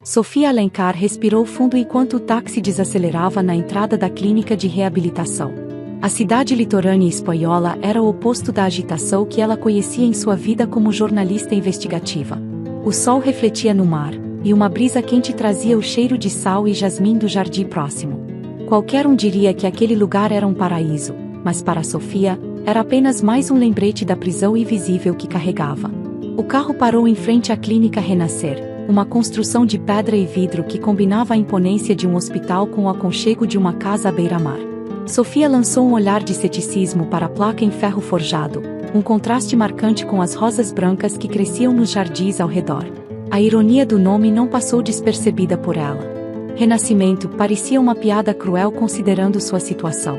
Sofia Alencar respirou fundo enquanto o táxi desacelerava na entrada da clínica de reabilitação. A cidade litorânea espanhola era o oposto da agitação que ela conhecia em sua vida como jornalista investigativa. O sol refletia no mar, e uma brisa quente trazia o cheiro de sal e jasmim do jardim próximo. Qualquer um diria que aquele lugar era um paraíso, mas para Sofia, era apenas mais um lembrete da prisão invisível que carregava. O carro parou em frente à clínica Renascer, uma construção de pedra e vidro que combinava a imponência de um hospital com o aconchego de uma casa à beira-mar. Sofia lançou um olhar de ceticismo para a placa em ferro forjado, um contraste marcante com as rosas brancas que cresciam nos jardins ao redor. A ironia do nome não passou despercebida por ela. Renascimento parecia uma piada cruel considerando sua situação.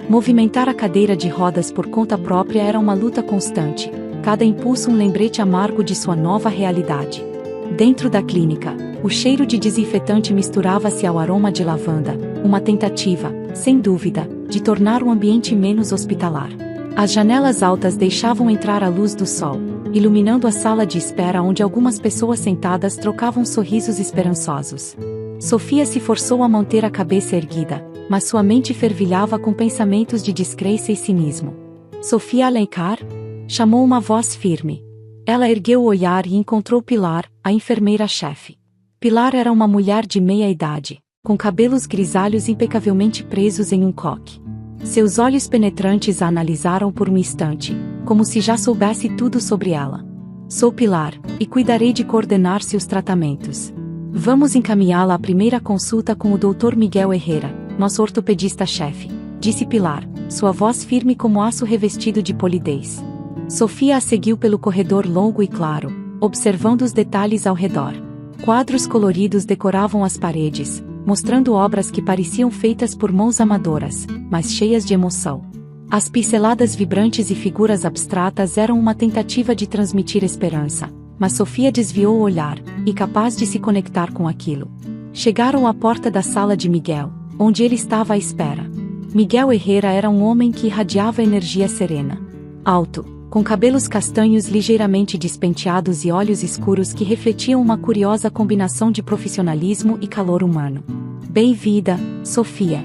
Movimentar a cadeira de rodas por conta própria era uma luta constante, cada impulso um lembrete amargo de sua nova realidade. Dentro da clínica, o cheiro de desinfetante misturava-se ao aroma de lavanda, uma tentativa, sem dúvida, de tornar o ambiente menos hospitalar. As janelas altas deixavam entrar a luz do sol, iluminando a sala de espera onde algumas pessoas sentadas trocavam sorrisos esperançosos. Sofia se forçou a manter a cabeça erguida, mas sua mente fervilhava com pensamentos de descrença e cinismo. Sofia Alencar? Chamou uma voz firme. Ela ergueu o olhar e encontrou Pilar, a enfermeira-chefe. Pilar era uma mulher de meia-idade, com cabelos grisalhos impecavelmente presos em um coque. Seus olhos penetrantes a analisaram por um instante, como se já soubesse tudo sobre ela. Sou Pilar, e cuidarei de coordenar seus tratamentos. Vamos encaminhá-la à primeira consulta com o Dr. Miguel Herrera, nosso ortopedista-chefe, disse Pilar, sua voz firme como aço revestido de polidez. Sofia a seguiu pelo corredor longo e claro, observando os detalhes ao redor. Quadros coloridos decoravam as paredes, mostrando obras que pareciam feitas por mãos amadoras, mas cheias de emoção. As pinceladas vibrantes e figuras abstratas eram uma tentativa de transmitir esperança, mas Sofia desviou o olhar, incapaz de se conectar com aquilo. Chegaram à porta da sala de Miguel, onde ele estava à espera. Miguel Herrera era um homem que irradiava energia serena. Alto, com cabelos castanhos ligeiramente despenteados e olhos escuros que refletiam uma curiosa combinação de profissionalismo e calor humano. Bem-vinda, Sofia.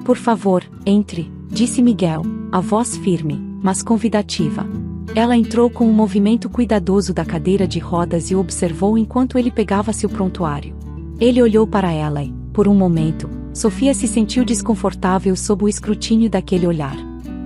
Por favor, entre, disse Miguel, a voz firme, mas convidativa. Ela entrou com um movimento cuidadoso da cadeira de rodas e o observou enquanto ele pegava seu prontuário. Ele olhou para ela e, por um momento, Sofia se sentiu desconfortável sob o escrutínio daquele olhar.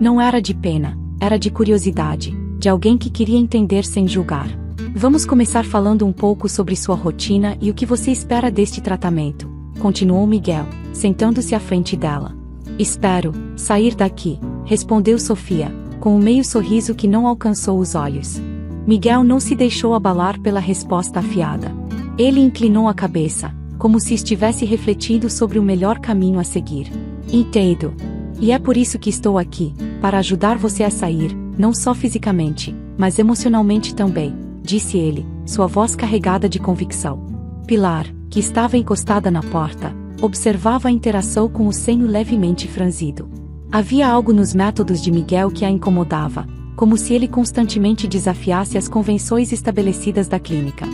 Não era de pena, era de curiosidade, de alguém que queria entender sem julgar. Vamos começar falando um pouco sobre sua rotina e o que você espera deste tratamento, continuou Miguel, sentando-se à frente dela. Espero sair daqui, respondeu Sofia, com um meio sorriso que não alcançou os olhos. Miguel não se deixou abalar pela resposta afiada. Ele inclinou a cabeça, como se estivesse refletindo sobre o melhor caminho a seguir. Entendo. E é por isso que estou aqui, para ajudar você a sair, não só fisicamente, mas emocionalmente também, disse ele, sua voz carregada de convicção. Pilar, que estava encostada na porta, observava a interação com o senho levemente franzido. Havia algo nos métodos de Miguel que a incomodava, como se ele constantemente desafiasse as convenções estabelecidas da clínica.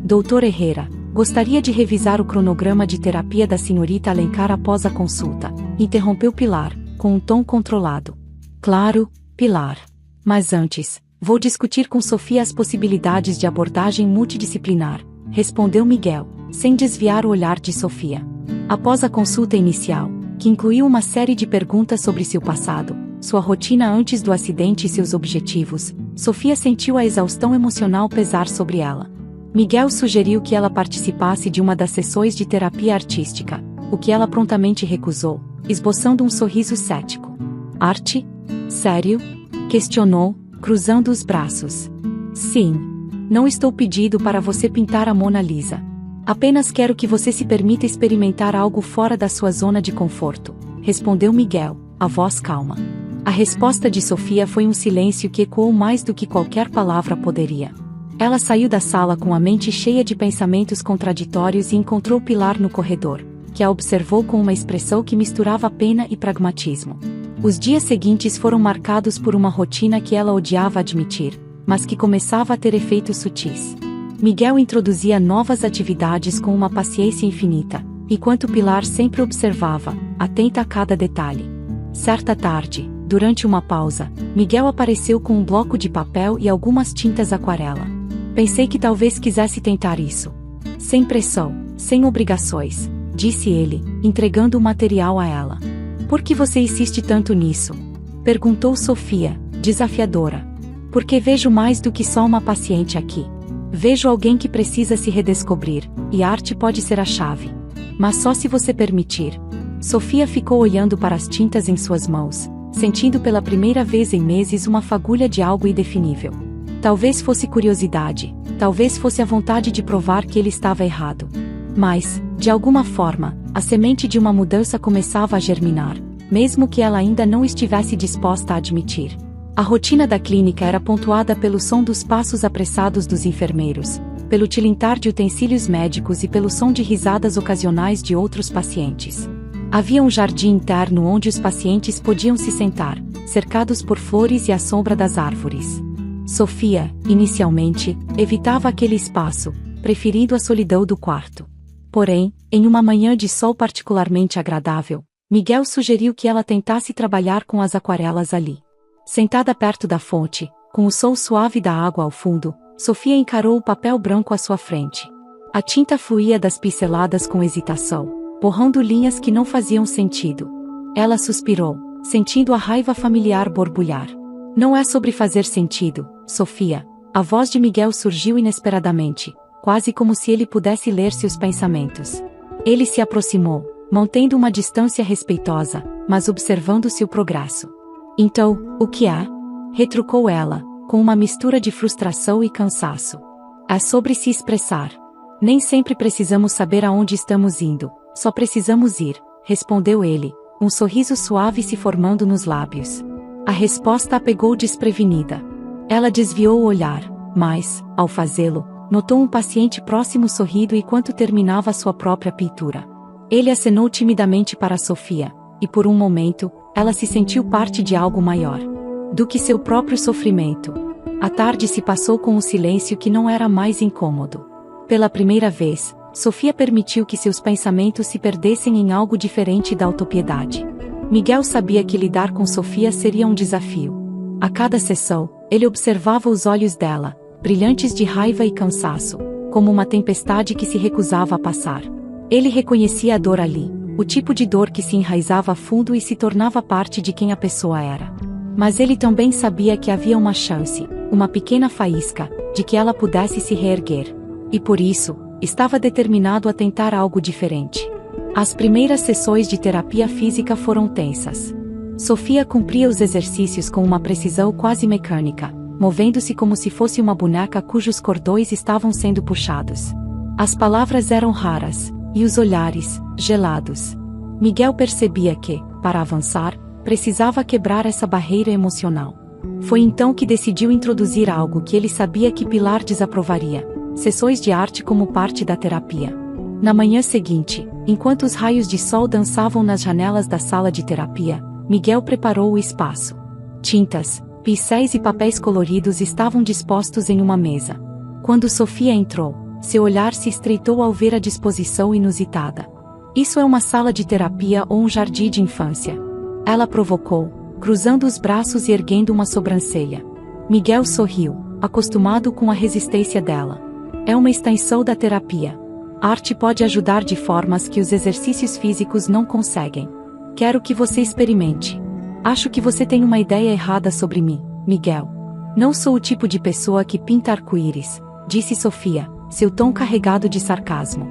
Dr. Herrera, gostaria de revisar o cronograma de terapia da senhorita Alencar após a consulta, interrompeu Pilar, com um tom controlado. Claro, Pilar. Mas antes, vou discutir com Sofia as possibilidades de abordagem multidisciplinar, respondeu Miguel, sem desviar o olhar de Sofia. Após a consulta inicial, que incluiu uma série de perguntas sobre seu passado, sua rotina antes do acidente e seus objetivos, Sofia sentiu a exaustão emocional pesar sobre ela. Miguel sugeriu que ela participasse de uma das sessões de terapia artística, o que ela prontamente recusou, esboçando um sorriso cético. Arte? Sério? Questionou, cruzando os braços. Sim. Não estou pedindo para você pintar a Mona Lisa. Apenas quero que você se permita experimentar algo fora da sua zona de conforto, respondeu Miguel, a voz calma. A resposta de Sofia foi um silêncio que ecoou mais do que qualquer palavra poderia. Ela saiu da sala com a mente cheia de pensamentos contraditórios e encontrou Pilar no corredor, que a observou com uma expressão que misturava pena e pragmatismo. Os dias seguintes foram marcados por uma rotina que ela odiava admitir, mas que começava a ter efeitos sutis. Miguel introduzia novas atividades com uma paciência infinita, enquanto Pilar sempre observava, atenta a cada detalhe. Certa tarde, durante uma pausa, Miguel apareceu com um bloco de papel e algumas tintas aquarela. Pensei que talvez quisesse tentar isso. Sem pressão, sem obrigações, disse ele, entregando o material a ela. Por que você insiste tanto nisso? Perguntou Sofia, desafiadora. Porque vejo mais do que só uma paciente aqui. Vejo alguém que precisa se redescobrir, e a arte pode ser a chave. Mas só se você permitir. Sofia ficou olhando para as tintas em suas mãos, sentindo pela primeira vez em meses uma fagulha de algo indefinível. Talvez fosse curiosidade, talvez fosse a vontade de provar que ele estava errado. Mas, de alguma forma, a semente de uma mudança começava a germinar, mesmo que ela ainda não estivesse disposta a admitir. A rotina da clínica era pontuada pelo som dos passos apressados dos enfermeiros, pelo tilintar de utensílios médicos e pelo som de risadas ocasionais de outros pacientes. Havia um jardim interno onde os pacientes podiam se sentar, cercados por flores e à sombra das árvores. Sofia, inicialmente, evitava aquele espaço, preferindo a solidão do quarto. Porém, em uma manhã de sol particularmente agradável, Miguel sugeriu que ela tentasse trabalhar com as aquarelas ali. Sentada perto da fonte, com o som suave da água ao fundo, Sofia encarou o papel branco à sua frente. A tinta fluía das pinceladas com hesitação, borrando linhas que não faziam sentido. Ela suspirou, sentindo a raiva familiar borbulhar. Não é sobre fazer sentido, Sofia. A voz de Miguel surgiu inesperadamente, quase como se ele pudesse ler seus pensamentos. Ele se aproximou, mantendo uma distância respeitosa, mas observando seu progresso. Então, o que é? Retrucou ela, com uma mistura de frustração e cansaço. É sobre se expressar. Nem sempre precisamos saber aonde estamos indo, só precisamos ir, respondeu ele, um sorriso suave se formando nos lábios. A resposta a pegou desprevenida. Ela desviou o olhar, mas, ao fazê-lo, notou um paciente próximo sorrindo enquanto terminava sua própria pintura. Ele acenou timidamente para Sofia, e por um momento, ela se sentiu parte de algo maior do que seu próprio sofrimento. A tarde se passou com um silêncio que não era mais incômodo. Pela primeira vez, Sofia permitiu que seus pensamentos se perdessem em algo diferente da autopiedade. Miguel sabia que lidar com Sofia seria um desafio. A cada sessão, ele observava os olhos dela, brilhantes de raiva e cansaço, como uma tempestade que se recusava a passar. Ele reconhecia a dor ali, o tipo de dor que se enraizava a fundo e se tornava parte de quem a pessoa era. Mas ele também sabia que havia uma chance, uma pequena faísca, de que ela pudesse se reerguer. E por isso, estava determinado a tentar algo diferente. As primeiras sessões de terapia física foram tensas. Sofia cumpria os exercícios com uma precisão quase mecânica, movendo-se como se fosse uma boneca cujos cordões estavam sendo puxados. As palavras eram raras, e os olhares, gelados. Miguel percebia que, para avançar, precisava quebrar essa barreira emocional. Foi então que decidiu introduzir algo que ele sabia que Pilar desaprovaria: sessões de arte como parte da terapia. Na manhã seguinte, enquanto os raios de sol dançavam nas janelas da sala de terapia, Miguel preparou o espaço. Tintas, pincéis e papéis coloridos estavam dispostos em uma mesa. Quando Sofia entrou, seu olhar se estreitou ao ver a disposição inusitada. Isso é uma sala de terapia ou um jardim de infância? Ela provocou, cruzando os braços e erguendo uma sobrancelha. Miguel sorriu, acostumado com a resistência dela. É uma extensão da terapia. A arte pode ajudar de formas que os exercícios físicos não conseguem. Quero que você experimente. Acho que você tem uma ideia errada sobre mim, Miguel. Não sou o tipo de pessoa que pinta arco-íris, disse Sofia, seu tom carregado de sarcasmo.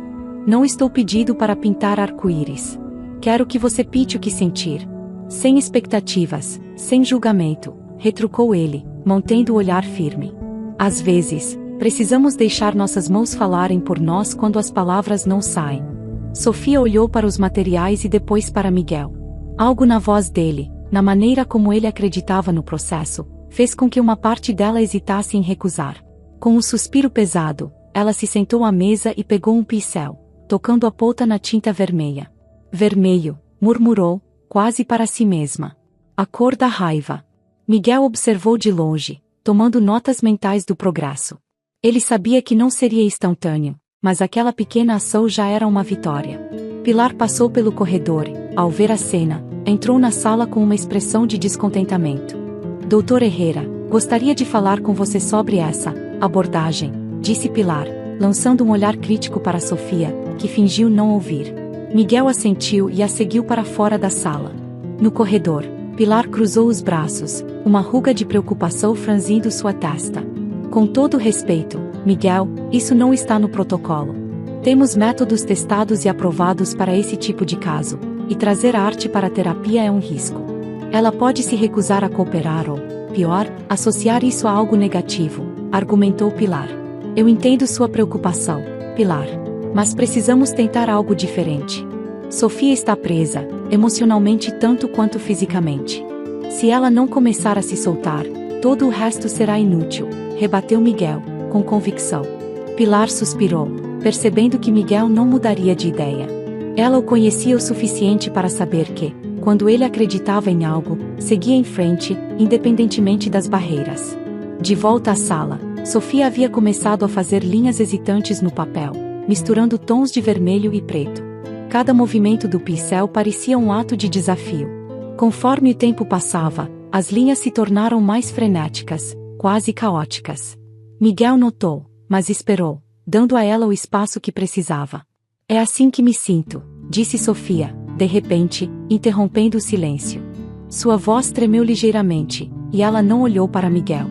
Não estou pedindo para pintar arco-íris. Quero que você pinte o que sentir. Sem expectativas, sem julgamento, retrucou ele, mantendo o olhar firme. Às vezes, precisamos deixar nossas mãos falarem por nós quando as palavras não saem. Sofia olhou para os materiais e depois para Miguel. Algo na voz dele, na maneira como ele acreditava no processo, fez com que uma parte dela hesitasse em recusar. Com um suspiro pesado, ela se sentou à mesa e pegou um pincel, tocando a ponta na tinta vermelha. Vermelho, murmurou, quase para si mesma. A cor da raiva. Miguel observou de longe, tomando notas mentais do progresso. Ele sabia que não seria instantâneo, mas aquela pequena ação já era uma vitória. Pilar passou pelo corredor e, ao ver a cena, entrou na sala com uma expressão de descontentamento. Doutor Herrera, gostaria de falar com você sobre essa abordagem, disse Pilar, lançando um olhar crítico para Sofia, que fingiu não ouvir. Miguel assentiu e a seguiu para fora da sala. No corredor, Pilar cruzou os braços, uma ruga de preocupação franzindo sua testa. Com todo respeito, Miguel, isso não está no protocolo. Temos métodos testados e aprovados para esse tipo de caso, e trazer a arte para a terapia é um risco. Ela pode se recusar a cooperar ou, pior, associar isso a algo negativo, argumentou Pilar. Eu entendo sua preocupação, Pilar. Mas precisamos tentar algo diferente. Sofia está presa, emocionalmente tanto quanto fisicamente. Se ela não começar a se soltar, todo o resto será inútil, rebateu Miguel, com convicção. Pilar suspirou, percebendo que Miguel não mudaria de ideia. Ela o conhecia o suficiente para saber que, quando ele acreditava em algo, seguia em frente, independentemente das barreiras. De volta à sala, Sofia havia começado a fazer linhas hesitantes no papel, misturando tons de vermelho e preto. Cada movimento do pincel parecia um ato de desafio. Conforme o tempo passava, as linhas se tornaram mais frenéticas, quase caóticas. Miguel notou, mas esperou, dando a ela o espaço que precisava. É assim que me sinto, disse Sofia, de repente, interrompendo o silêncio. Sua voz tremeu ligeiramente, e ela não olhou para Miguel.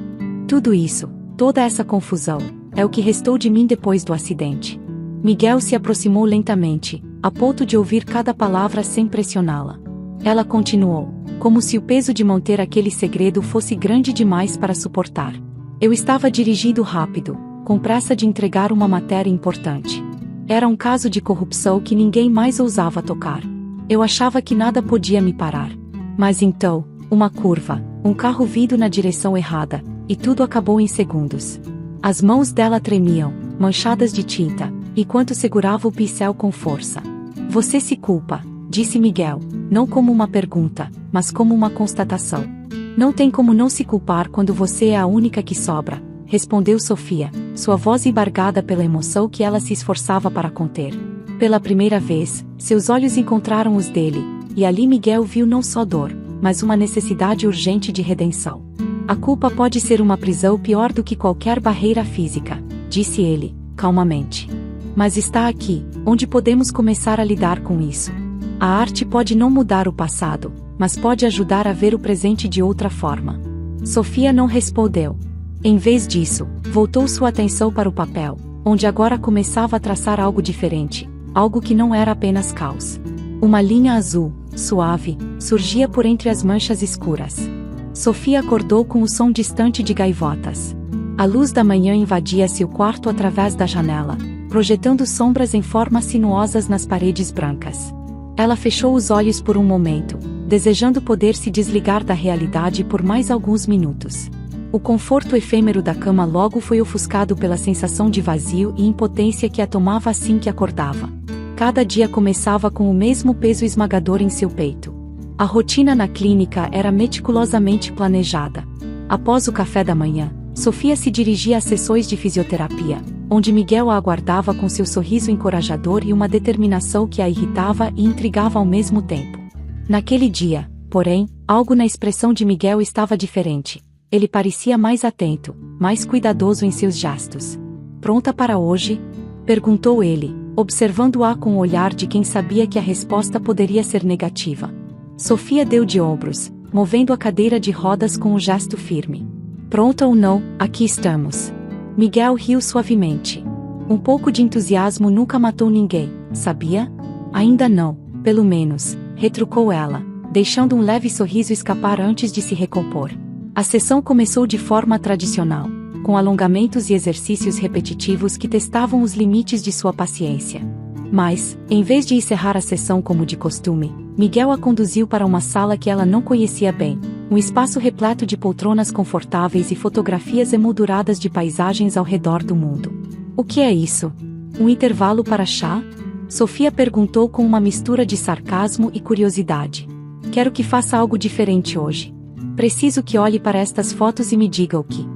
Tudo isso, toda essa confusão, é o que restou de mim depois do acidente. Miguel se aproximou lentamente, a ponto de ouvir cada palavra sem pressioná-la. Ela continuou, como se o peso de manter aquele segredo fosse grande demais para suportar. Eu estava dirigindo rápido, com pressa de entregar uma matéria importante. Era um caso de corrupção que ninguém mais ousava tocar. Eu achava que nada podia me parar. Mas então, uma curva, um carro vindo na direção errada, e tudo acabou em segundos. As mãos dela tremiam, manchadas de tinta, enquanto segurava o pincel com força. Você se culpa, disse Miguel, não como uma pergunta, mas como uma constatação. Não tem como não se culpar quando você é a única que sobra, respondeu Sofia, sua voz embargada pela emoção que ela se esforçava para conter. Pela primeira vez, seus olhos encontraram os dele, e ali Miguel viu não só dor, mas uma necessidade urgente de redenção. A culpa pode ser uma prisão pior do que qualquer barreira física, disse ele, calmamente. Mas está aqui, onde podemos começar a lidar com isso. A arte pode não mudar o passado, mas pode ajudar a ver o presente de outra forma. Sofia não respondeu. Em vez disso, voltou sua atenção para o papel, onde agora começava a traçar algo diferente, algo que não era apenas caos. Uma linha azul, suave, surgia por entre as manchas escuras. Sofia acordou com o som distante de gaivotas. A luz da manhã invadia seu quarto através da janela, projetando sombras em formas sinuosas nas paredes brancas. Ela fechou os olhos por um momento, desejando poder se desligar da realidade por mais alguns minutos. O conforto efêmero da cama logo foi ofuscado pela sensação de vazio e impotência que a tomava assim que acordava. Cada dia começava com o mesmo peso esmagador em seu peito. A rotina na clínica era meticulosamente planejada. Após o café da manhã, Sofia se dirigia às sessões de fisioterapia, onde Miguel a aguardava com seu sorriso encorajador e uma determinação que a irritava e intrigava ao mesmo tempo. Naquele dia, porém, algo na expressão de Miguel estava diferente. Ele parecia mais atento, mais cuidadoso em seus gestos. Pronta para hoje? Perguntou ele, observando-a com o olhar de quem sabia que a resposta poderia ser negativa. Sofia deu de ombros, movendo a cadeira de rodas com um gesto firme. Pronta ou não, aqui estamos. Miguel riu suavemente. Um pouco de entusiasmo nunca matou ninguém, sabia? Ainda não, pelo menos, retrucou ela, deixando um leve sorriso escapar antes de se recompor. A sessão começou de forma tradicional, com alongamentos e exercícios repetitivos que testavam os limites de sua paciência. Mas, em vez de encerrar a sessão como de costume, Miguel a conduziu para uma sala que ela não conhecia bem, um espaço repleto de poltronas confortáveis e fotografias emolduradas de paisagens ao redor do mundo. O que é isso? Um intervalo para chá? Sofia perguntou com uma mistura de sarcasmo e curiosidade. Quero que faça algo diferente hoje. Preciso que olhe para estas fotos e me diga o que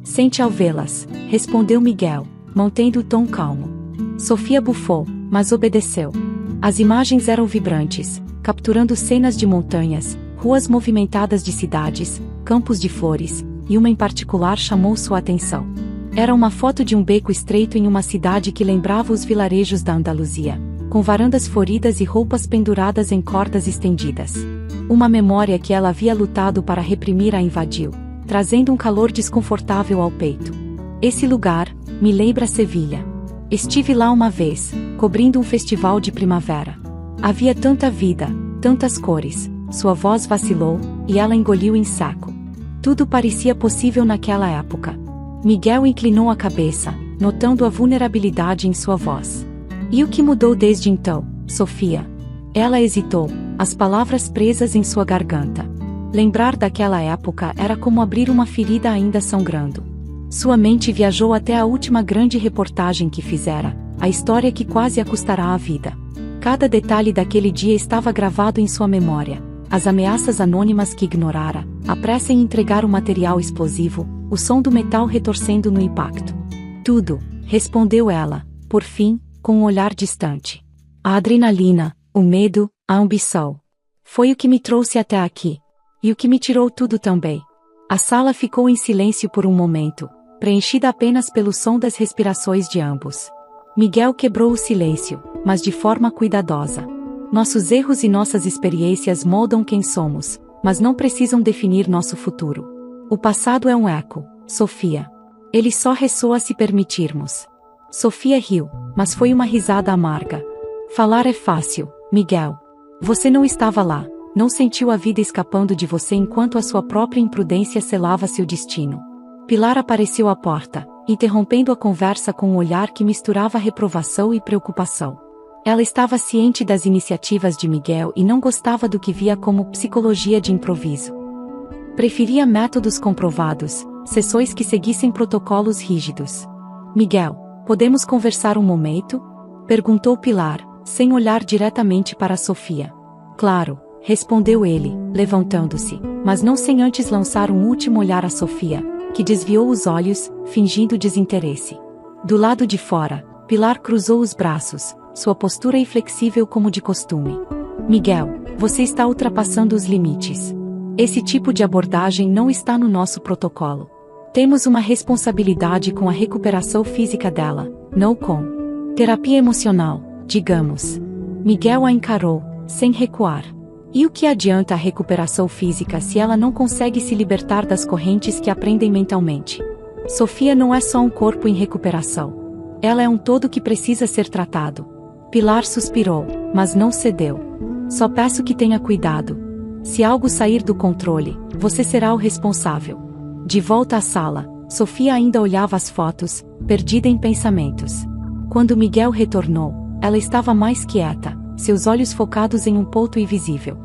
Sente ao vê-las, respondeu Miguel, mantendo o tom calmo. Sofia bufou, mas obedeceu. As imagens eram vibrantes, capturando cenas de montanhas, ruas movimentadas de cidades, campos de flores, e uma em particular chamou sua atenção. Era uma foto de um beco estreito em uma cidade que lembrava os vilarejos da Andaluzia, com varandas floridas e roupas penduradas em cordas estendidas. Uma memória que ela havia lutado para reprimir a invadiu, trazendo um calor desconfortável ao peito. Esse lugar me lembra Sevilha. Estive lá uma vez, cobrindo um festival de primavera. Havia tanta vida, tantas cores. Sua voz vacilou, e ela engoliu em seco. Tudo parecia possível naquela época. Miguel inclinou a cabeça, notando a vulnerabilidade em sua voz. E o que mudou desde então, Sofia? Ela hesitou, as palavras presas em sua garganta. Lembrar daquela época era como abrir uma ferida ainda sangrando. Sua mente viajou até a última grande reportagem que fizera, a história que quase a custará a vida. Cada detalhe daquele dia estava gravado em sua memória. As ameaças anônimas que ignorara, a pressa em entregar o material explosivo, o som do metal retorcendo no impacto. Tudo, respondeu ela, por fim, com um olhar distante. A adrenalina, o medo, a ambição. Foi o que me trouxe até aqui. E o que me tirou tudo também. A sala ficou em silêncio por um momento, preenchida apenas pelo som das respirações de ambos. Miguel quebrou o silêncio, mas de forma cuidadosa. Nossos erros e nossas experiências moldam quem somos, mas não precisam definir nosso futuro. O passado é um eco, Sofia. Ele só ressoa se permitirmos. Sofia riu, mas foi uma risada amarga. Falar é fácil, Miguel. Você não estava lá, não sentiu a vida escapando de você enquanto a sua própria imprudência selava seu destino. Pilar apareceu à porta, interrompendo a conversa com um olhar que misturava reprovação e preocupação. Ela estava ciente das iniciativas de Miguel e não gostava do que via como psicologia de improviso. Preferia métodos comprovados, sessões que seguissem protocolos rígidos. Miguel, podemos conversar um momento? Perguntou Pilar, sem olhar diretamente para Sofia. Claro, respondeu ele, levantando-se, mas não sem antes lançar um último olhar a Sofia, que desviou os olhos, fingindo desinteresse. Do lado de fora, Pilar cruzou os braços, sua postura inflexível como de costume. Miguel, você está ultrapassando os limites. Esse tipo de abordagem não está no nosso protocolo. Temos uma responsabilidade com a recuperação física dela, não com terapia emocional, digamos. Miguel a encarou, sem recuar. E o que adianta a recuperação física se ela não consegue se libertar das correntes que aprendem mentalmente? Sofia não é só um corpo em recuperação. Ela é um todo que precisa ser tratado. Pilar suspirou, mas não cedeu. Só peço que tenha cuidado. Se algo sair do controle, você será o responsável. De volta à sala, Sofia ainda olhava as fotos, perdida em pensamentos. Quando Miguel retornou, ela estava mais quieta, seus olhos focados em um ponto invisível.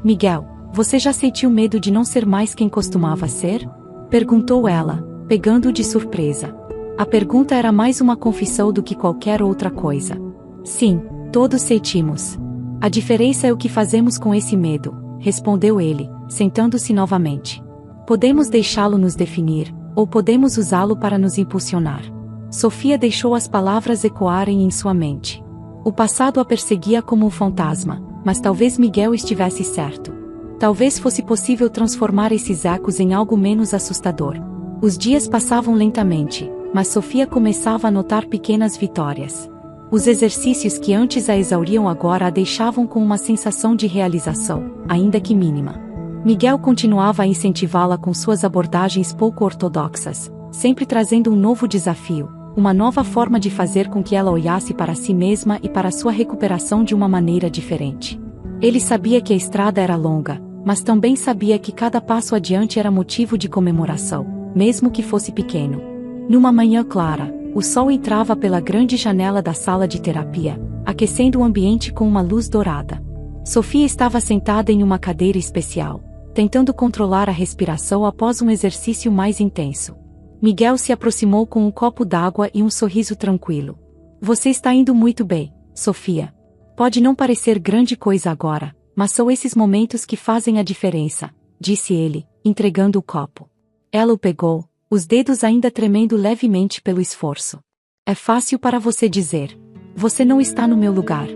Miguel, você já sentiu medo de não ser mais quem costumava ser? Perguntou ela, pegando-o de surpresa. A pergunta era mais uma confissão do que qualquer outra coisa. Sim, todos sentimos. A diferença é o que fazemos com esse medo, respondeu ele, sentando-se novamente. Podemos deixá-lo nos definir, ou podemos usá-lo para nos impulsionar. Sofia deixou as palavras ecoarem em sua mente. O passado a perseguia como um fantasma, mas talvez Miguel estivesse certo. Talvez fosse possível transformar esses ecos em algo menos assustador. Os dias passavam lentamente, mas Sofia começava a notar pequenas vitórias. Os exercícios que antes a exauriam agora a deixavam com uma sensação de realização, ainda que mínima. Miguel continuava a incentivá-la com suas abordagens pouco ortodoxas, sempre trazendo um novo desafio, uma nova forma de fazer com que ela olhasse para si mesma e para sua recuperação de uma maneira diferente. Ele sabia que a estrada era longa, mas também sabia que cada passo adiante era motivo de comemoração, mesmo que fosse pequeno. Numa manhã clara, o sol entrava pela grande janela da sala de terapia, aquecendo o ambiente com uma luz dourada. Sofia estava sentada em uma cadeira especial, tentando controlar a respiração após um exercício mais intenso. Miguel se aproximou com um copo d'água e um sorriso tranquilo. Você está indo muito bem, Sofia. Pode não parecer grande coisa agora, mas são esses momentos que fazem a diferença, disse ele, entregando o copo. Ela o pegou, os dedos ainda tremendo levemente pelo esforço. É fácil para você dizer: você não está no meu lugar.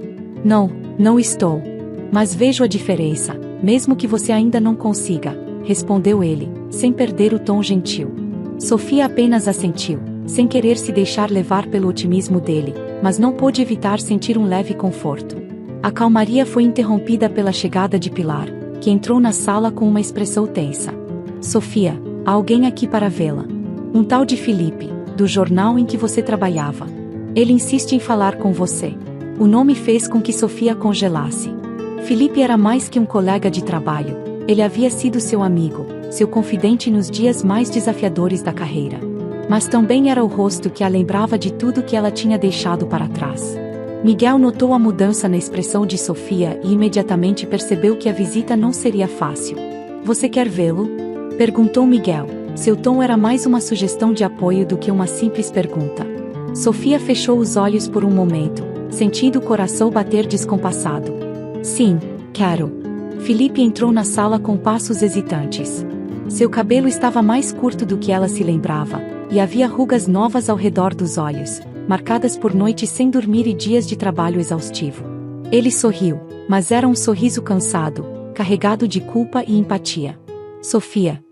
Não, não estou. Mas vejo a diferença, mesmo que você ainda não consiga, respondeu ele, sem perder o tom gentil. Sofia apenas assentiu, sem querer se deixar levar pelo otimismo dele, mas não pôde evitar sentir um leve conforto. A calmaria foi interrompida pela chegada de Pilar, que entrou na sala com uma expressão tensa. Sofia, há alguém aqui para vê-la. Um tal de Felipe, do jornal em que você trabalhava. Ele insiste em falar com você. O nome fez com que Sofia congelasse. Felipe era mais que um colega de trabalho, ele havia sido seu amigo, seu confidente nos dias mais desafiadores da carreira. Mas também era o rosto que a lembrava de tudo que ela tinha deixado para trás. Miguel notou a mudança na expressão de Sofia e imediatamente percebeu que a visita não seria fácil. Você quer vê-lo? Perguntou Miguel. Seu tom era mais uma sugestão de apoio do que uma simples pergunta. Sofia fechou os olhos por um momento, sentindo o coração bater descompassado. Sim, quero. Felipe entrou na sala com passos hesitantes. Seu cabelo estava mais curto do que ela se lembrava, e havia rugas novas ao redor dos olhos, marcadas por noites sem dormir e dias de trabalho exaustivo. Ele sorriu, mas era um sorriso cansado, carregado de culpa e empatia. Sofia,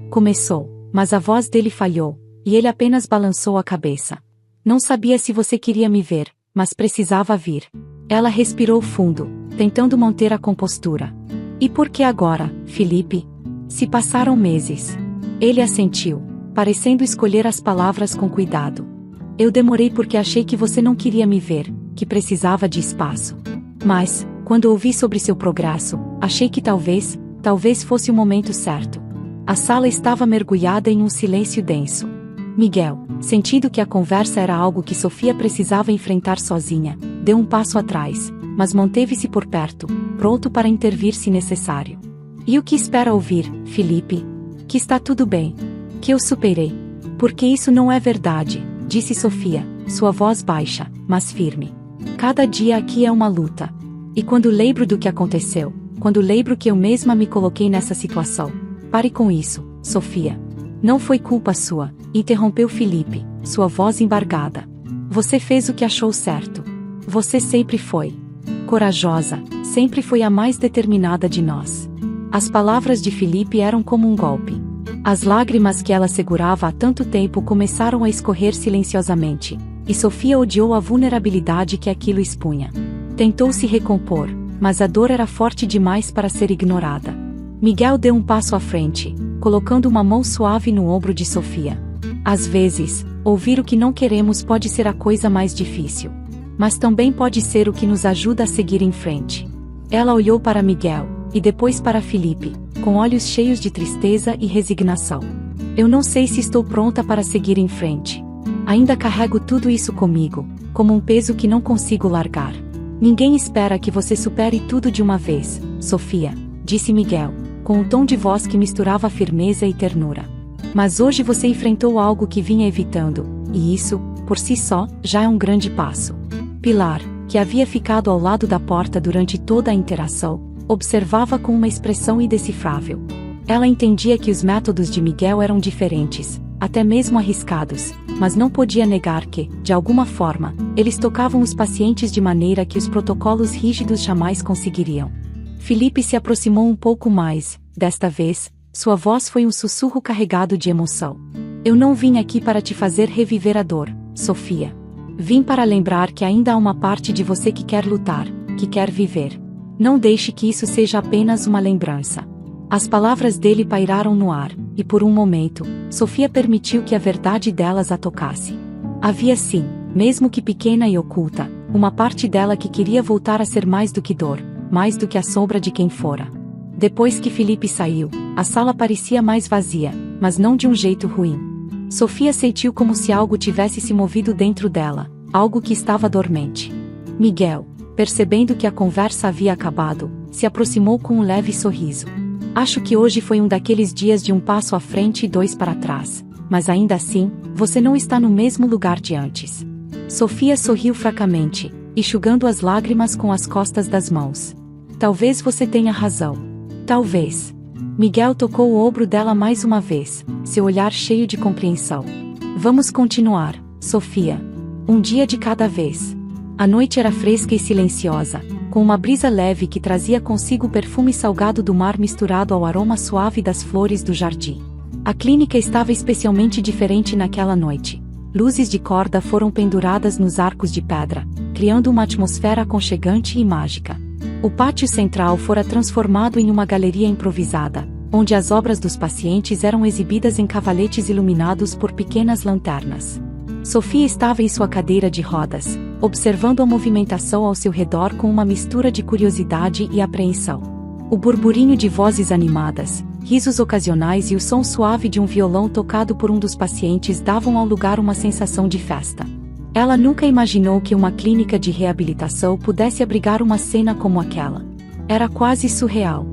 começou, mas a voz dele falhou, e ele apenas balançou a cabeça. Não sabia se você queria me ver, mas precisava vir. Ela respirou fundo, tentando manter a compostura. E por que agora, Felipe? Se passaram meses. Ele assentiu, parecendo escolher as palavras com cuidado. Eu demorei porque achei que você não queria me ver, que precisava de espaço. Mas, quando ouvi sobre seu progresso, achei que talvez fosse o momento certo. A sala estava mergulhada em um silêncio denso. Miguel, sentindo que a conversa era algo que Sofia precisava enfrentar sozinha, deu um passo atrás, mas manteve-se por perto, pronto para intervir se necessário. E o que espera ouvir, Felipe? Que está tudo bem. Que eu superei. Porque isso não é verdade, disse Sofia, sua voz baixa, mas firme. Cada dia aqui é uma luta. E quando lembro do que aconteceu, quando lembro que eu mesma me coloquei nessa situação. Pare com isso, Sofia. Não foi culpa sua, interrompeu Felipe, sua voz embargada. Você fez o que achou certo. Você sempre foi corajosa, sempre foi a mais determinada de nós. As palavras de Felipe eram como um golpe. As lágrimas que ela segurava há tanto tempo começaram a escorrer silenciosamente, e Sofia odiou a vulnerabilidade que aquilo expunha. Tentou se recompor, mas a dor era forte demais para ser ignorada. Miguel deu um passo à frente, colocando uma mão suave no ombro de Sofia. Às vezes, ouvir o que não queremos pode ser a coisa mais difícil. Mas também pode ser o que nos ajuda a seguir em frente. Ela olhou para Miguel, e depois para Felipe, com olhos cheios de tristeza e resignação. Eu não sei se estou pronta para seguir em frente. Ainda carrego tudo isso comigo, como um peso que não consigo largar. Ninguém espera que você supere tudo de uma vez, Sofia, disse Miguel, com um tom de voz que misturava firmeza e ternura. Mas hoje você enfrentou algo que vinha evitando, e isso, por si só, já é um grande passo. Pilar, que havia ficado ao lado da porta durante toda a interação, observava com uma expressão indecifrável. Ela entendia que os métodos de Miguel eram diferentes, até mesmo arriscados, mas não podia negar que, de alguma forma, eles tocavam os pacientes de maneira que os protocolos rígidos jamais conseguiriam. Felipe se aproximou um pouco mais, desta vez, sua voz foi um sussurro carregado de emoção. Eu não vim aqui para te fazer reviver a dor, Sofia. Vim para lembrar que ainda há uma parte de você que quer lutar, que quer viver. Não deixe que isso seja apenas uma lembrança. As palavras dele pairaram no ar, e por um momento, Sofia permitiu que a verdade delas a tocasse. Havia sim, mesmo que pequena e oculta, uma parte dela que queria voltar a ser mais do que dor, mais do que a sombra de quem fora. Depois que Felipe saiu, a sala parecia mais vazia, mas não de um jeito ruim. Sofia sentiu como se algo tivesse se movido dentro dela, algo que estava dormente. Miguel, percebendo que a conversa havia acabado, se aproximou com um leve sorriso. Acho que hoje foi um daqueles dias de um passo à frente e dois para trás, mas ainda assim, você não está no mesmo lugar de antes. Sofia sorriu fracamente, enxugando as lágrimas com as costas das mãos. Talvez você tenha razão. Talvez. Miguel tocou o ombro dela mais uma vez, seu olhar cheio de compreensão. Vamos continuar, Sofia. Um dia de cada vez. A noite era fresca e silenciosa, com uma brisa leve que trazia consigo o perfume salgado do mar misturado ao aroma suave das flores do jardim. A clínica estava especialmente diferente naquela noite. Luzes de corda foram penduradas nos arcos de pedra, criando uma atmosfera aconchegante e mágica. O pátio central fora transformado em uma galeria improvisada, onde as obras dos pacientes eram exibidas em cavaletes iluminados por pequenas lanternas. Sofia estava em sua cadeira de rodas, observando a movimentação ao seu redor com uma mistura de curiosidade e apreensão. O burburinho de vozes animadas, risos ocasionais e o som suave de um violão tocado por um dos pacientes davam ao lugar uma sensação de festa. Ela nunca imaginou que uma clínica de reabilitação pudesse abrigar uma cena como aquela. Era quase surreal.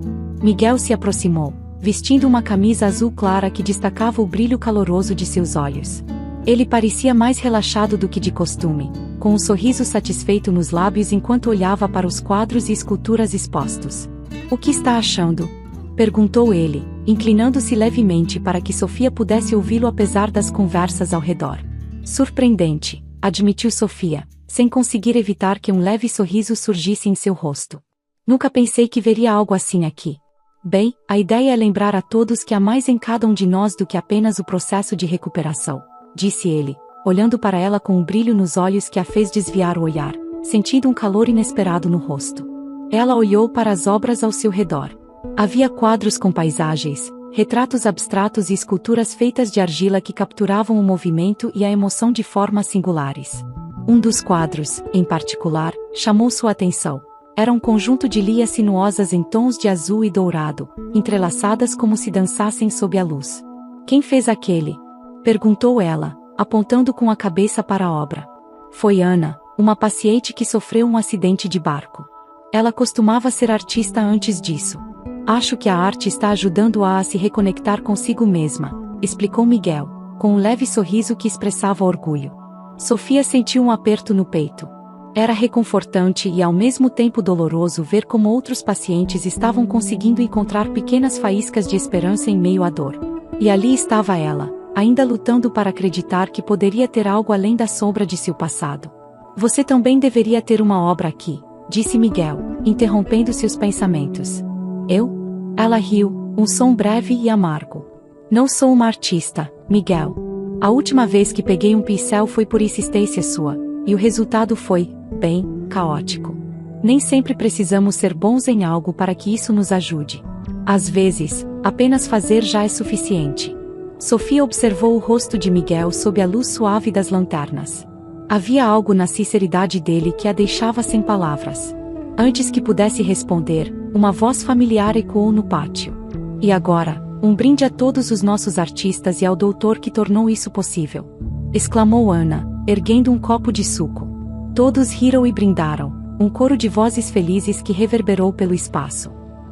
Miguel se aproximou, vestindo uma camisa azul clara que destacava o brilho caloroso de seus olhos. Ele parecia mais relaxado do que de costume, com um sorriso satisfeito nos lábios enquanto olhava para os quadros e esculturas expostos. "O que está achando?" perguntou ele, inclinando-se levemente para que Sofia pudesse ouvi-lo apesar das conversas ao redor. "Surpreendente", admitiu Sofia, sem conseguir evitar que um leve sorriso surgisse em seu rosto. "Nunca pensei que veria algo assim aqui. Bem, a ideia é lembrar a todos que há mais em cada um de nós do que apenas o processo de recuperação", disse ele, olhando para ela com um brilho nos olhos que a fez desviar o olhar, sentindo um calor inesperado no rosto. Ela olhou para as obras ao seu redor. Havia quadros com paisagens, retratos abstratos e esculturas feitas de argila que capturavam o movimento e a emoção de formas singulares. Um dos quadros, em particular, chamou sua atenção. Era um conjunto de lias sinuosas em tons de azul e dourado, entrelaçadas como se dançassem sob a luz. "Quem fez aquele?" perguntou ela, apontando com a cabeça para a obra. "Foi Ana, uma paciente que sofreu um acidente de barco. Ela costumava ser artista antes disso. Acho que a arte está ajudando-a a se reconectar consigo mesma", explicou Miguel, com um leve sorriso que expressava orgulho. Sofia sentiu um aperto no peito. Era reconfortante e ao mesmo tempo doloroso ver como outros pacientes estavam conseguindo encontrar pequenas faíscas de esperança em meio à dor. E ali estava ela, ainda lutando para acreditar que poderia ter algo além da sombra de seu passado. "Você também deveria ter uma obra aqui", disse Miguel, interrompendo seus pensamentos. "Eu?" Ela riu, um som breve e amargo. "Não sou uma artista, Miguel. A última vez que peguei um pincel foi por insistência sua, e o resultado foi, bem, caótico. Nem sempre precisamos ser bons em algo para que isso nos ajude. Às vezes, apenas fazer já é suficiente." Sofia observou o rosto de Miguel sob a luz suave das lanternas. Havia algo na sinceridade dele que a deixava sem palavras. Antes que pudesse responder, uma voz familiar ecoou no pátio. "E agora, um brinde a todos os nossos artistas e ao doutor que tornou isso possível", exclamou Ana, erguendo um copo de suco. Todos riram e brindaram, um coro de vozes felizes que reverberou pelo espaço.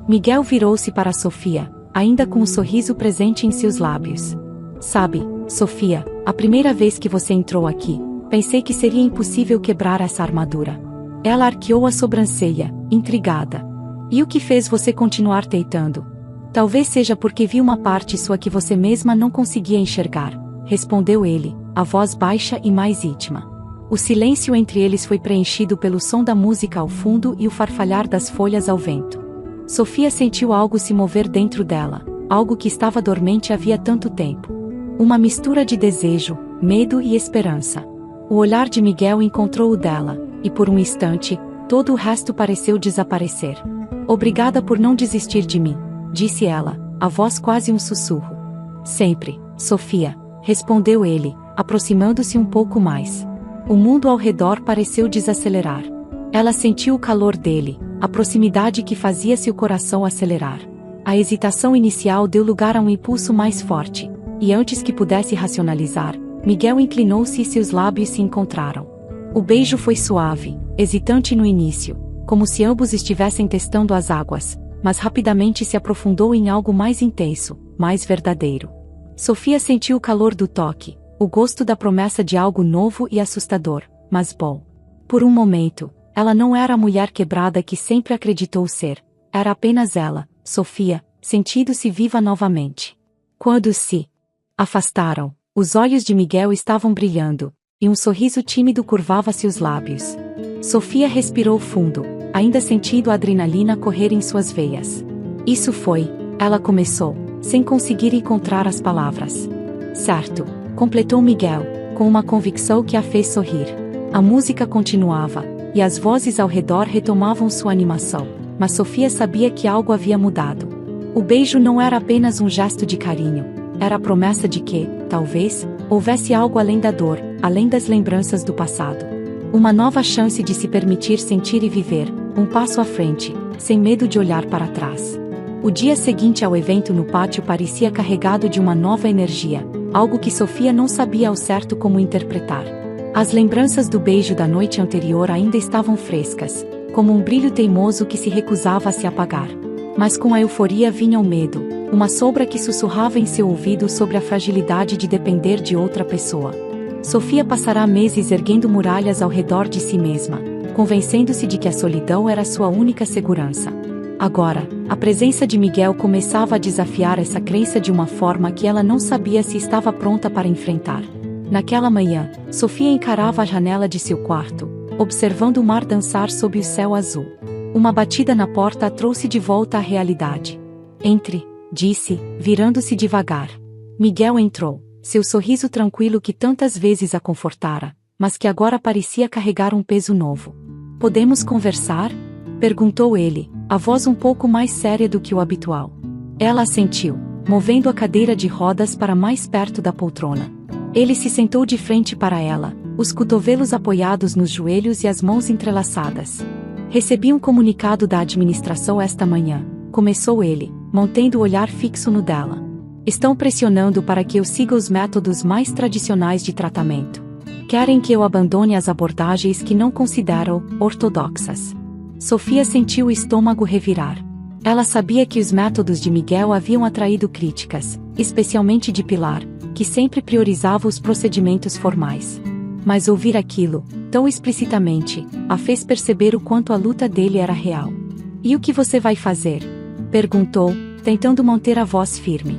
Miguel virou-se para Sofia, ainda com um sorriso presente em seus lábios. "Sabe, Sofia, a primeira vez que você entrou aqui, pensei que seria impossível quebrar essa armadura." Ela arqueou a sobrancelha, intrigada. "E o que fez você continuar tentando?" "Talvez seja porque vi uma parte sua que você mesma não conseguia enxergar", respondeu ele, a voz baixa e mais íntima. O silêncio entre eles foi preenchido pelo som da música ao fundo e o farfalhar das folhas ao vento. Sofia sentiu algo se mover dentro dela, algo que estava dormente havia tanto tempo. Uma mistura de desejo, medo e esperança. O olhar de Miguel encontrou o dela, e por um instante, todo o resto pareceu desaparecer. "Obrigada por não desistir de mim", disse ela, a voz quase um sussurro. "Sempre, Sofia", respondeu ele, aproximando-se um pouco mais. O mundo ao redor pareceu desacelerar. Ela sentiu o calor dele, a proximidade que fazia seu coração acelerar. A hesitação inicial deu lugar a um impulso mais forte, e antes que pudesse racionalizar, Miguel inclinou-se e seus lábios se encontraram. O beijo foi suave, hesitante no início, como se ambos estivessem testando as águas, mas rapidamente se aprofundou em algo mais intenso, mais verdadeiro. Sofia sentiu o calor do toque, o gosto da promessa de algo novo e assustador, mas bom. Por um momento, ela não era a mulher quebrada que sempre acreditou ser. Era apenas ela, Sofia, sentindo-se viva novamente. Quando se afastaram, os olhos de Miguel estavam brilhando, e um sorriso tímido curvava-se os lábios. Sofia respirou fundo, ainda sentindo a adrenalina correr em suas veias. Isso foi, ela começou, sem conseguir encontrar as palavras. Certo, completou Miguel, com uma convicção que a fez sorrir. A música continuava, e as vozes ao redor retomavam sua animação, mas Sofia sabia que algo havia mudado. O beijo não era apenas um gesto de carinho, era a promessa de que, talvez, houvesse algo além da dor, além das lembranças do passado. Uma nova chance de se permitir sentir e viver, um passo à frente, sem medo de olhar para trás. O dia seguinte ao evento no pátio parecia carregado de uma nova energia, algo que Sofia não sabia ao certo como interpretar. As lembranças do beijo da noite anterior ainda estavam frescas, como um brilho teimoso que se recusava a se apagar. Mas com a euforia vinha o medo, uma sombra que sussurrava em seu ouvido sobre a fragilidade de depender de outra pessoa. Sofia passará meses erguendo muralhas ao redor de si mesma, convencendo-se de que a solidão era sua única segurança. Agora, a presença de Miguel começava a desafiar essa crença de uma forma que ela não sabia se estava pronta para enfrentar. Naquela manhã, Sofia encarava a janela de seu quarto, observando o mar dançar sob o céu azul. Uma batida na porta a trouxe de volta à realidade. Entre, disse, virando-se devagar. Miguel entrou, seu sorriso tranquilo que tantas vezes a confortara, mas que agora parecia carregar um peso novo. Podemos conversar? Perguntou ele, a voz um pouco mais séria do que o habitual. Ela assentiu, movendo a cadeira de rodas para mais perto da poltrona. Ele se sentou de frente para ela, os cotovelos apoiados nos joelhos e as mãos entrelaçadas. Recebi um comunicado da administração esta manhã, começou ele, mantendo o olhar fixo no dela. Estão pressionando para que eu siga os métodos mais tradicionais de tratamento. Querem que eu abandone as abordagens que não considero ortodoxas. Sofia sentiu o estômago revirar. Ela sabia que os métodos de Miguel haviam atraído críticas, especialmente de Pilar, que sempre priorizava os procedimentos formais. Mas ouvir aquilo, tão explicitamente, a fez perceber o quanto a luta dele era real. E o que você vai fazer? Perguntou, tentando manter a voz firme.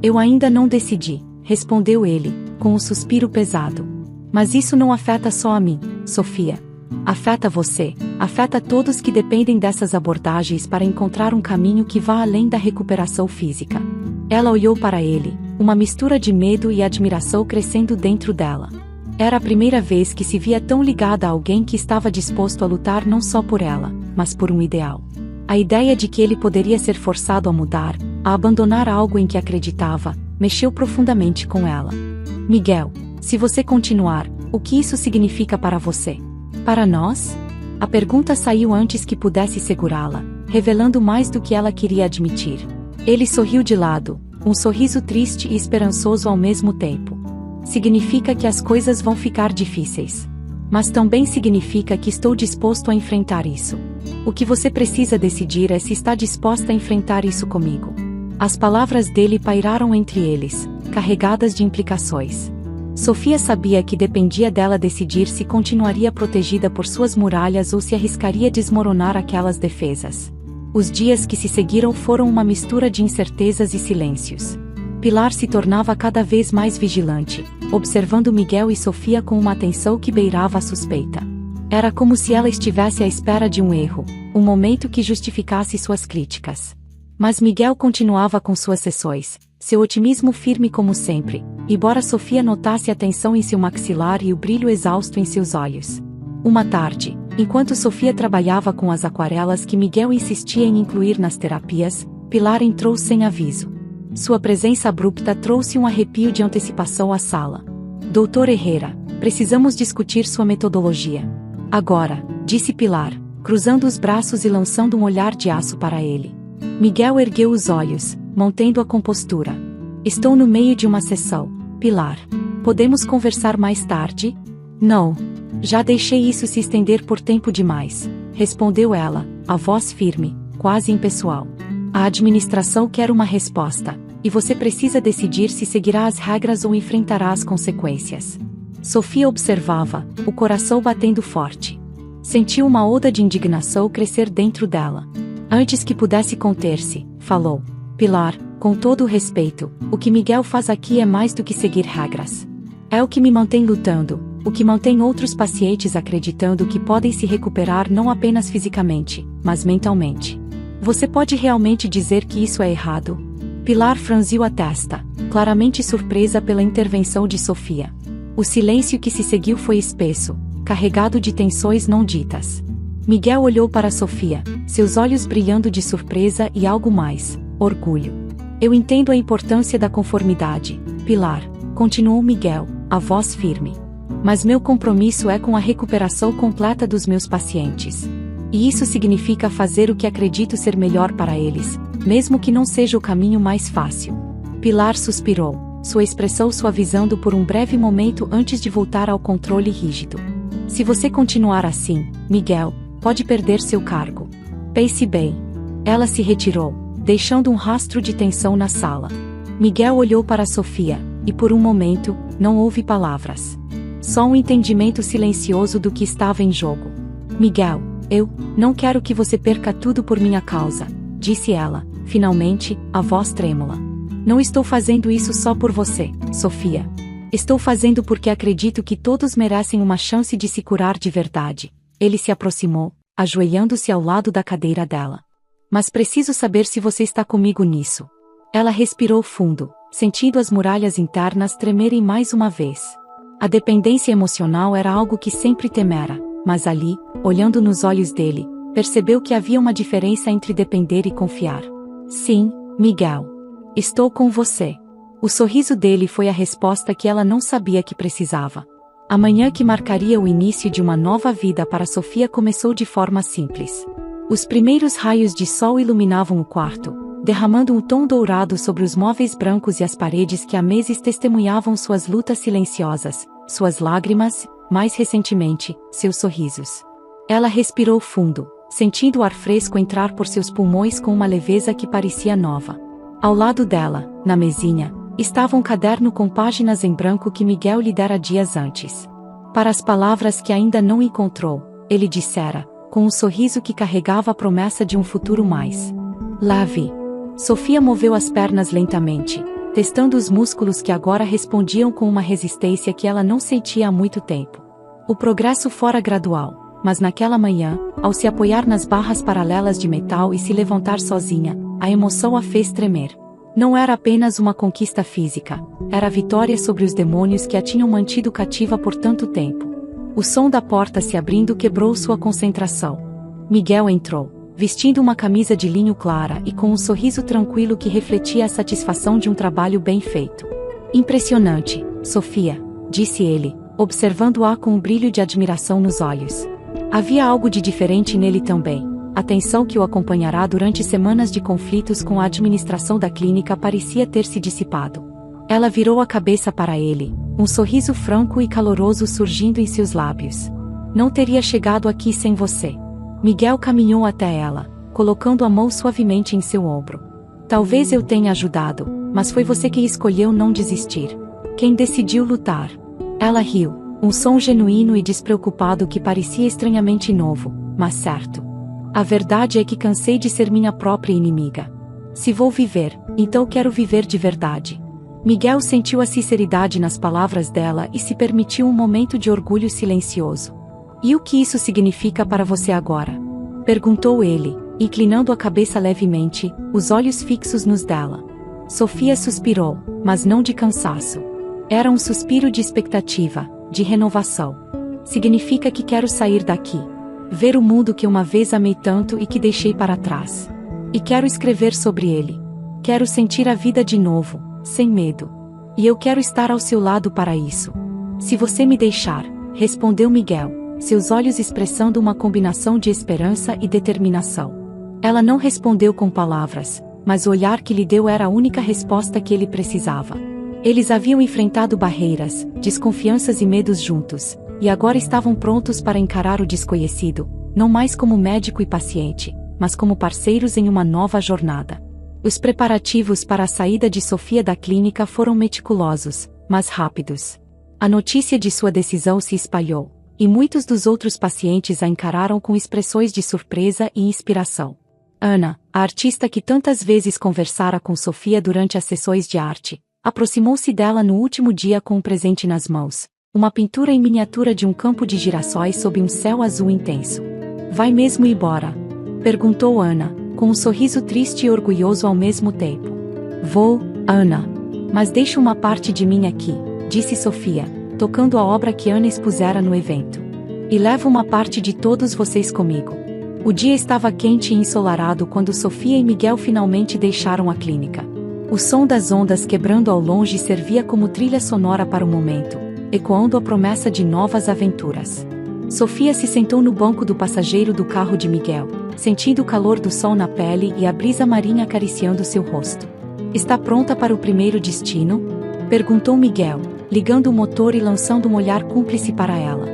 Eu ainda não decidi, respondeu ele, com um suspiro pesado. Mas isso não afeta só a mim, Sofia. Afeta você, afeta todos que dependem dessas abordagens para encontrar um caminho que vá além da recuperação física. Ela olhou para ele, uma mistura de medo e admiração crescendo dentro dela. Era a primeira vez que se via tão ligada a alguém que estava disposto a lutar não só por ela, mas por um ideal. A ideia de que ele poderia ser forçado a mudar, a abandonar algo em que acreditava, mexeu profundamente com ela. Miguel, se você continuar, o que isso significa para você? Para nós? A pergunta saiu antes que pudesse segurá-la, revelando mais do que ela queria admitir. Ele sorriu de lado, um sorriso triste e esperançoso ao mesmo tempo. Significa que as coisas vão ficar difíceis. Mas também significa que estou disposto a enfrentar isso. O que você precisa decidir é se está disposta a enfrentar isso comigo. As palavras dele pairaram entre eles, carregadas de implicações. Sofia sabia que dependia dela decidir se continuaria protegida por suas muralhas ou se arriscaria desmoronar aquelas defesas. Os dias que se seguiram foram uma mistura de incertezas e silêncios. Pilar se tornava cada vez mais vigilante, observando Miguel e Sofia com uma atenção que beirava a suspeita. Era como se ela estivesse à espera de um erro, um momento que justificasse suas críticas. Mas Miguel continuava com suas sessões, seu otimismo firme como sempre, embora Sofia notasse a tensão em seu maxilar e o brilho exausto em seus olhos. Uma tarde, enquanto Sofia trabalhava com as aquarelas que Miguel insistia em incluir nas terapias, Pilar entrou sem aviso. Sua presença abrupta trouxe um arrepio de antecipação à sala. Doutor Herrera, precisamos discutir sua metodologia. Agora, disse Pilar, cruzando os braços e lançando um olhar de aço para ele. Miguel ergueu os olhos, mantendo a compostura. Estou no meio de uma sessão, Pilar. Podemos conversar mais tarde? Não. Já deixei isso se estender por tempo demais, respondeu ela, a voz firme, quase impessoal. A administração quer uma resposta, e você precisa decidir se seguirá as regras ou enfrentará as consequências. Sofia observava, o coração batendo forte. Sentiu uma onda de indignação crescer dentro dela. Antes que pudesse conter-se, falou. Pilar, com todo o respeito, o que Miguel faz aqui é mais do que seguir regras. É o que me mantém lutando, o que mantém outros pacientes acreditando que podem se recuperar não apenas fisicamente, mas mentalmente. Você pode realmente dizer que isso é errado? Pilar franziu a testa, claramente surpresa pela intervenção de Sofia. O silêncio que se seguiu foi espesso, carregado de tensões não ditas. Miguel olhou para Sofia, seus olhos brilhando de surpresa e algo mais, orgulho. Eu entendo a importância da conformidade, Pilar, continuou Miguel, a voz firme. Mas meu compromisso é com a recuperação completa dos meus pacientes. E isso significa fazer o que acredito ser melhor para eles, mesmo que não seja o caminho mais fácil. Pilar suspirou, sua expressão suavizando por um breve momento antes de voltar ao controle rígido. Se você continuar assim, Miguel, pode perder seu cargo. Pense bem. Ela se retirou, deixando um rastro de tensão na sala. Miguel olhou para Sofia, e por um momento, não houve palavras. Só um entendimento silencioso do que estava em jogo. Miguel, eu não quero que você perca tudo por minha causa, disse ela, finalmente, a voz trêmula. Não estou fazendo isso só por você, Sofia. Estou fazendo porque acredito que todos merecem uma chance de se curar de verdade. Ele se aproximou, ajoelhando-se ao lado da cadeira dela. Mas preciso saber se você está comigo nisso. Ela respirou fundo, sentindo as muralhas internas tremerem mais uma vez. A dependência emocional era algo que sempre temera, mas ali, olhando nos olhos dele, percebeu que havia uma diferença entre depender e confiar. Sim, Miguel. Estou com você. O sorriso dele foi a resposta que ela não sabia que precisava. A manhã que marcaria o início de uma nova vida para Sofia começou de forma simples. Os primeiros raios de sol iluminavam o quarto, derramando um tom dourado sobre os móveis brancos e as paredes que há meses testemunhavam suas lutas silenciosas, suas lágrimas, mais recentemente, seus sorrisos. Ela respirou fundo, sentindo o ar fresco entrar por seus pulmões com uma leveza que parecia nova. Ao lado dela, na mesinha, estava um caderno com páginas em branco que Miguel lhe dera dias antes. Para as palavras que ainda não encontrou, ele dissera, com um sorriso que carregava a promessa de um futuro mais leve. Sofia moveu as pernas lentamente, testando os músculos que agora respondiam com uma resistência que ela não sentia há muito tempo. O progresso fora gradual, mas naquela manhã, ao se apoiar nas barras paralelas de metal e se levantar sozinha, a emoção a fez tremer. Não era apenas uma conquista física, era a vitória sobre os demônios que a tinham mantido cativa por tanto tempo. O som da porta se abrindo quebrou sua concentração. Miguel entrou, vestindo uma camisa de linho clara e com um sorriso tranquilo que refletia a satisfação de um trabalho bem feito. Impressionante, Sofia, disse ele, observando-a com um brilho de admiração nos olhos. Havia algo de diferente nele também. A tensão que o acompanhará durante semanas de conflitos com a administração da clínica parecia ter se dissipado. Ela virou a cabeça para ele, um sorriso franco e caloroso surgindo em seus lábios. Não teria chegado aqui sem você. Miguel caminhou até ela, colocando a mão suavemente em seu ombro. Talvez eu tenha ajudado, mas foi você que escolheu não desistir. Quem decidiu lutar. Ela riu, um som genuíno e despreocupado que parecia estranhamente novo, mas certo. A verdade é que cansei de ser minha própria inimiga. Se vou viver, então quero viver de verdade. Miguel sentiu a sinceridade nas palavras dela e se permitiu um momento de orgulho silencioso. E o que isso significa para você agora? Perguntou ele, inclinando a cabeça levemente, os olhos fixos nos dela. Sofia suspirou, mas não de cansaço. Era um suspiro de expectativa, de renovação. Significa que quero sair daqui. Ver o mundo que uma vez amei tanto e que deixei para trás. E quero escrever sobre ele. Quero sentir a vida de novo, sem medo. E eu quero estar ao seu lado para isso. Se você me deixar, respondeu Miguel, seus olhos expressando uma combinação de esperança e determinação. Ela não respondeu com palavras, mas o olhar que lhe deu era a única resposta que ele precisava. Eles haviam enfrentado barreiras, desconfianças e medos juntos, e agora estavam prontos para encarar o desconhecido, não mais como médico e paciente, mas como parceiros em uma nova jornada. Os preparativos para a saída de Sofia da clínica foram meticulosos, mas rápidos. A notícia de sua decisão se espalhou, e muitos dos outros pacientes a encararam com expressões de surpresa e inspiração. Ana, a artista que tantas vezes conversara com Sofia durante as sessões de arte, aproximou-se dela no último dia com um presente nas mãos, uma pintura em miniatura de um campo de girassóis sob um céu azul intenso. Vai mesmo embora? Perguntou Ana, com um sorriso triste e orgulhoso ao mesmo tempo. Vou, Ana. Mas deixa uma parte de mim aqui, disse Sofia, tocando a obra que Ana expusera no evento. E levo uma parte de todos vocês comigo. O dia estava quente e ensolarado quando Sofia e Miguel finalmente deixaram a clínica. O som das ondas quebrando ao longe servia como trilha sonora para o momento, ecoando a promessa de novas aventuras. Sofia se sentou no banco do passageiro do carro de Miguel, sentindo o calor do sol na pele e a brisa marinha acariciando seu rosto. Está pronta para o primeiro destino? Perguntou Miguel, ligando o motor e lançando um olhar cúmplice para ela.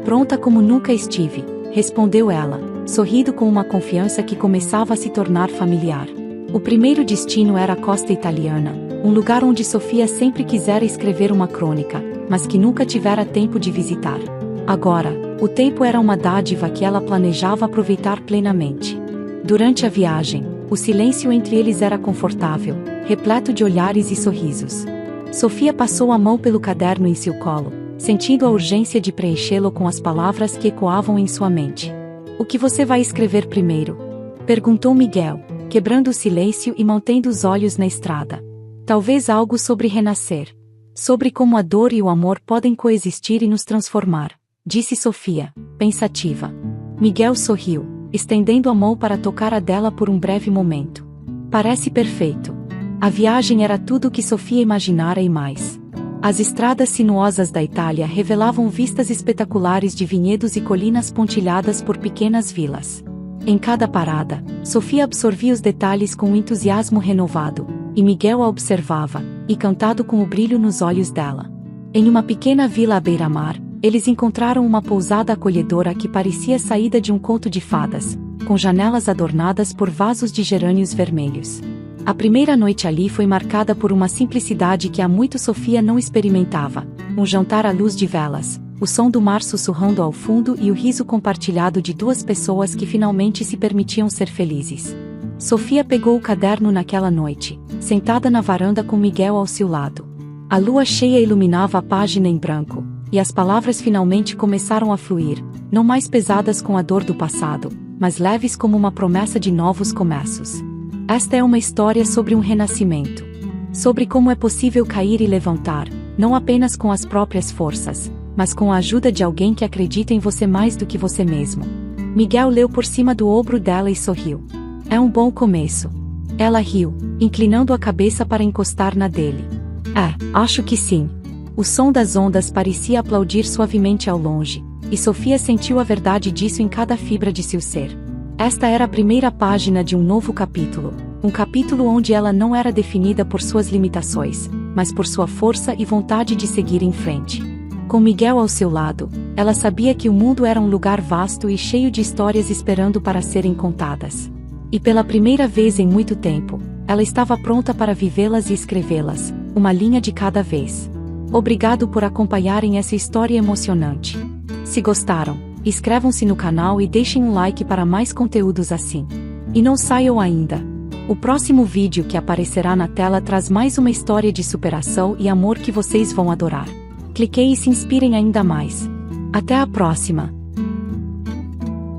Pronta como nunca estive, respondeu ela, sorrindo com uma confiança que começava a se tornar familiar. O primeiro destino era a costa italiana, um lugar onde Sofia sempre quisera escrever uma crônica, mas que nunca tivera tempo de visitar. Agora, o tempo era uma dádiva que ela planejava aproveitar plenamente. Durante a viagem, o silêncio entre eles era confortável, repleto de olhares e sorrisos. Sofia passou a mão pelo caderno em seu colo, sentindo a urgência de preenchê-lo com as palavras que ecoavam em sua mente. O que você vai escrever primeiro? Perguntou Miguel, quebrando o silêncio e mantendo os olhos na estrada. Talvez algo sobre renascer. Sobre como a dor e o amor podem coexistir e nos transformar, disse Sofia, pensativa. Miguel sorriu, estendendo a mão para tocar a dela por um breve momento. Parece perfeito. A viagem era tudo o que Sofia imaginara e mais. As estradas sinuosas da Itália revelavam vistas espetaculares de vinhedos e colinas pontilhadas por pequenas vilas. Em cada parada, Sofia absorvia os detalhes com um entusiasmo renovado, e Miguel a observava, encantado com o brilho nos olhos dela. Em uma pequena vila à beira-mar, eles encontraram uma pousada acolhedora que parecia saída de um conto de fadas, com janelas adornadas por vasos de gerânios vermelhos. A primeira noite ali foi marcada por uma simplicidade que há muito Sofia não experimentava, um jantar à luz de velas, o som do mar sussurrando ao fundo e o riso compartilhado de duas pessoas que finalmente se permitiam ser felizes. Sofia pegou o caderno naquela noite, sentada na varanda com Miguel ao seu lado. A lua cheia iluminava a página em branco, e as palavras finalmente começaram a fluir, não mais pesadas com a dor do passado, mas leves como uma promessa de novos começos. Esta é uma história sobre um renascimento. Sobre como é possível cair e levantar, não apenas com as próprias forças, mas com a ajuda de alguém que acredita em você mais do que você mesmo. Miguel leu por cima do ombro dela e sorriu. É um bom começo. Ela riu, inclinando a cabeça para encostar na dele. Acho que sim. O som das ondas parecia aplaudir suavemente ao longe, e Sofia sentiu a verdade disso em cada fibra de seu ser. Esta era a primeira página de um novo capítulo, um capítulo onde ela não era definida por suas limitações, mas por sua força e vontade de seguir em frente. Com Miguel ao seu lado, ela sabia que o mundo era um lugar vasto e cheio de histórias esperando para serem contadas. E pela primeira vez em muito tempo, ela estava pronta para vivê-las e escrevê-las, uma linha de cada vez. Obrigado por acompanharem essa história emocionante. Se gostaram, inscrevam-se no canal e deixem um like para mais conteúdos assim. E não saiam ainda. O próximo vídeo que aparecerá na tela traz mais uma história de superação e amor que vocês vão adorar. Cliquem e se inspirem ainda mais. Até a próxima!